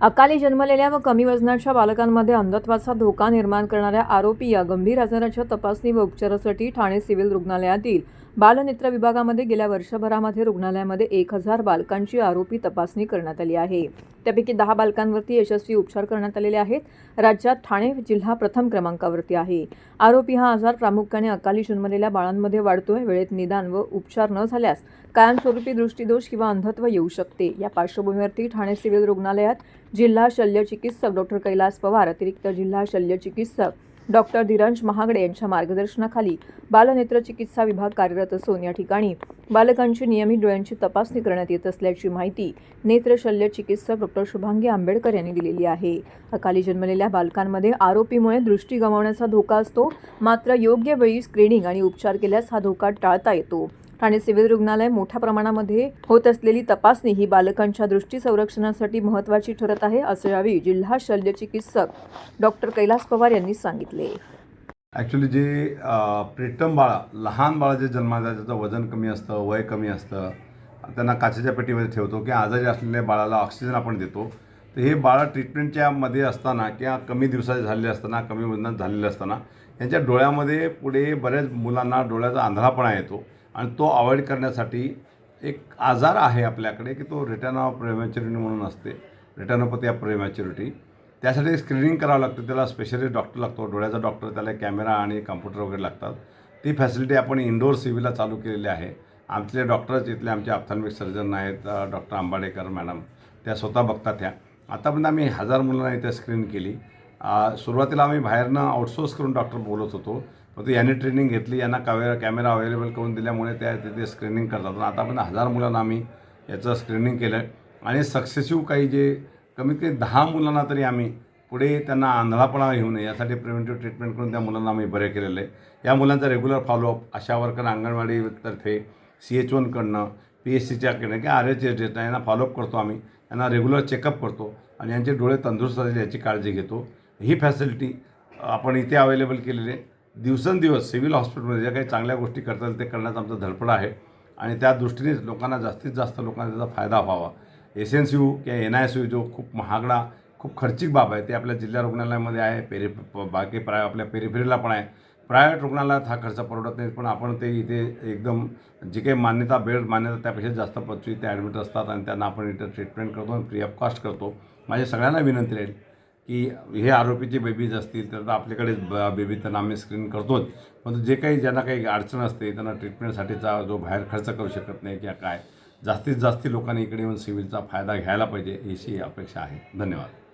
अकाली जन्मलेल्या व कमी वजनाच्या बालकांमध्ये अंधत्वाचा धोका निर्माण करणाऱ्या आरोपी या गंभीर आजाराच्या तपासणी व उपचारासाठी ठाणे सिव्हिल रुग्णालयातील बालनेत्र विभागामध्ये गेल्या वर्षभरामध्ये रुग्णालयामध्ये 1000 बालकांची आरोपी तपासणी करण्यात आली आहे। त्यापैकी 10 बालकांवरती यशस्वी उपचार करण्यात आलेले आहेत। राज्यात ठाणे जिल्हा प्रथम क्रमांकावरती आहे। आरोपी हा आजार प्रामुख्याने अकाली जन्मलेल्या बाळांमध्ये वाढतोय। वेळेत निदान व उपचार न झाल्यास कायमस्वरूपी दृष्टीदोष किंवा अंधत्व येऊ शकते। या पार्श्वभूमीवरती ठाणे सिव्हिल रुग्णालयात जिल्हा शल्यचिकित्सक डॉक्टर कैलास पवार, अतिरिक्त जिल्हा शल्यचिकित्सक डॉक्टर धीरज महागडे यांच्या मार्गदर्शनाखाली बालनेत्र चिकित्सा विभाग कार्यरत असून या ठिकाणी बालकांची नियमित डोळ्यांची तपासणी करण्यात येत असल्याची माहिती नेत्र शल्यचिकित्सक डॉक्टर शुभांगी आंबेडकर यांनी दिलेली आहे। अकाली जन्मलेल्या बालकांमध्ये आरोपीमुळे दृष्टी गमावण्याचा धोका असतो, मात्र योग्य वेळी स्क्रीनिंग आणि उपचार केल्यास हा धोका टाळता येतो। ठाणे सिव्हिल रुग्णालय मोठ्या प्रमाणामध्ये होत असलेली तपासणी ही बालकांच्या दृष्टी संरक्षणासाठी महत्त्वाची ठरत आहे, असे यावेळी जिल्हा शल्यचिकित्सक डॉक्टर कैलास पवार यांनी सांगितले। ॲक्च्युली जे प्रीतम बाळा, लहान बाळा जे जन्माला त्याचं वजन कमी असतं, वय कमी असतं, त्यांना काचेच्या पेटीमध्ये ठेवतो की आजारी असलेल्या बाळाला ऑक्सिजन आपण देतो। तर हे बाळा ट्रीटमेंटच्या मध्ये असताना किंवा कमी दिवसाचे झालेले असताना, कमी वजनात झालेले असताना यांच्या डोळ्यामध्ये पुढे बऱ्याच मुलांना डोळ्याचा आंधळापणा येतो आणि तो अवॉइड करण्यासाठी एक आजार आहे आपल्याकडे की तो रेटिना प्रेमॅच्युरिटी म्हणून असते, रेटिनोपॅथी ऑफ प्रेमॅच्युरिटी। त्यासाठी स्क्रीनिंग करावं लागतं, त्याला स्पेशलिस्ट डॉक्टर लागतो, डोळ्याचा डॉक्टर, त्याला कॅमेरा आणि कॉम्प्युटर वगैरे लागतात। ती फॅसिलिटी आपण इंडोर सिव्हिलला चालू केलेली आहे। आमचे डॉक्टर्स इथले आमचे ऑप्थॅल्मिक सर्जन आहेत, डॉक्टर आंबाडेकर मॅडम, त्या स्वतः बघतात। त्या आतापर्यंत आम्ही 1000 मुलांना इथे स्क्रीन केली। सुरुवातीला आम्ही बाहेरनं आउटसोर्स करून डॉक्टर बोलत होतो, परंतु यांनी ट्रेनिंग घेतली, यांना कॅमेरा अवेलेबल करून दिल्यामुळे त्या तिथे स्क्रीनिंग करतात। आता पण 1000 मुलांना आम्ही याचं स्क्रीनिंग केलं आहे आणि सक्सेसिव्ह काही जे कमीत कमी 10 मुलांना तरी आम्ही पुढे त्यांना आंधळापणा येऊ नये यासाठी प्रिव्हेंटिव्ह ट्रीटमेंट करून त्या मुलांना आम्ही बरे केलेलं आहे। या मुलांचा रेग्युलर फॉलोअप आशा वर्कर, अंगणवाडीतर्फे, CH1कडनं, PSCच्याकडनं किंवा RHS यांना फॉलोअप करतो आम्ही, यांना रेग्युलर चेकअप करतो आणि यांचे डोळे तंदुरुस्त असतील याची काळजी घेतो। ही फॅसिलिटी आपण इथे अवेलेबल केलेली आहे। दिवसेंदिवस सिव्हिल हॉस्पिटलमध्ये ज्या काही चांगल्या गोष्टी करता येईल ते करण्याचा आमचा धडपड आहे आणि त्या दृष्टीनेच लोकांना जास्तीत जास्त लोकांना त्याचा फायदा व्हावा। SNCU किंवा NICU जो खूप महागडा, खूप खर्चिक बाब आहे, ते आपल्या जिल्हा रुग्णालयामध्ये आहे, बाकी आपल्या पेरिफेरीला पण आहे। प्रायव्हेट रुग्णालयात हा खर्च परवडत नाही, पण आपण ते इथे एकदम जे काही मान्यता, बेड मान्यता त्यापेक्षा जास्त पद्धती इथे ॲडमिट असतात आणि त्यांना आपण इथे ट्रीटमेंट करतो आणि फ्री ऑफ कॉस्ट करतो। माझी सगळ्यांना विनंती राहील की हे आरोपीचे बेबीज असतील तर आपल्याकडे बेबी त्यांना आम्ही स्क्रीन करतोच, पण जे काही ज्यांना काही अडचण असते त्यांना ट्रीटमेंटसाठीचा जो बाहेर खर्च करू शकत नाही किंवा काय, जास्तीत जास्त लोकांनी इकडे येऊन सिव्हिलचा फायदा घ्यायला पाहिजे, अशी अपेक्षा आहे। धन्यवाद।